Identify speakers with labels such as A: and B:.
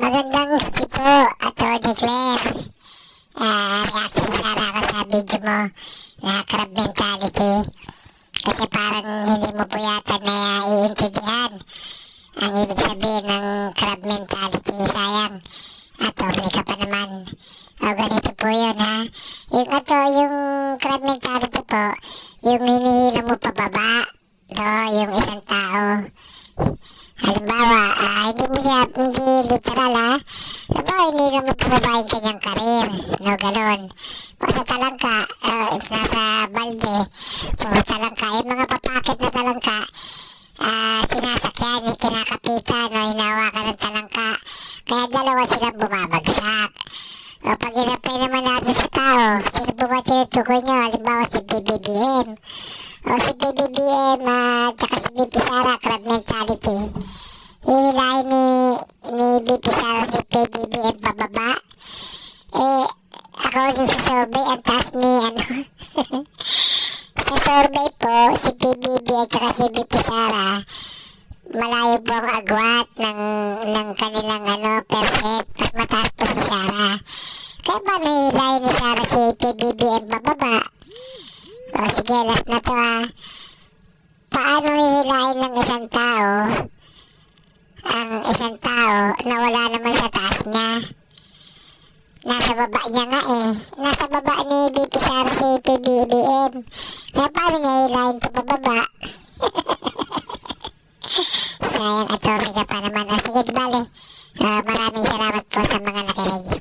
A: Magandang gabi po, Atty. Claire. Reaction sana ako sa video mo na crab mentality. Kasi parang hindi mo po yata na iintindihan ang ibig sabihin ng crab mentality. Sayang, attorney ka pa naman. O ganito po yun ha. Yung crab mentality po, yung hinihila mo pababa, no, yung isang tao. Halimbawa, hindi literal ha. Halimbawa, hindi naman pababa yung kanyang karir. No, ganun. Basta talangka, nasa balde. So, talangka, yung mga papakit na talangka, sinasakyan, kinakapitan, no, hinawakan ng talangka. Kaya dalawa silang bumabagsak. O, pag inapay naman natin sa tao, sino po ba tinutukoy nyo? Halimbawa, si BBBM. O si BBBM tsaka si BP Sara, crab mentality. Hihilahin ni BP Sara si BBBM pababa. According sa survey, ang taas ni sa survey po, si BBB at saka si BP Sara, malayo po ang agwat ng kanilang percent. Mas mataas po si Sara. Kaya ba nahihilahin ni Sara si BBBM pababa? O sige, last na to Paano hihilain ng isang tao ang isang tao na wala naman sa taas niya? Nasa baba niya nga Nasa baba ni BP Sara si PBBM. Kaya paano niya hihilain ito pababa? Sayang, attorney ka pa naman. Sige, bale. Maraming salamat po sa mga nakinig.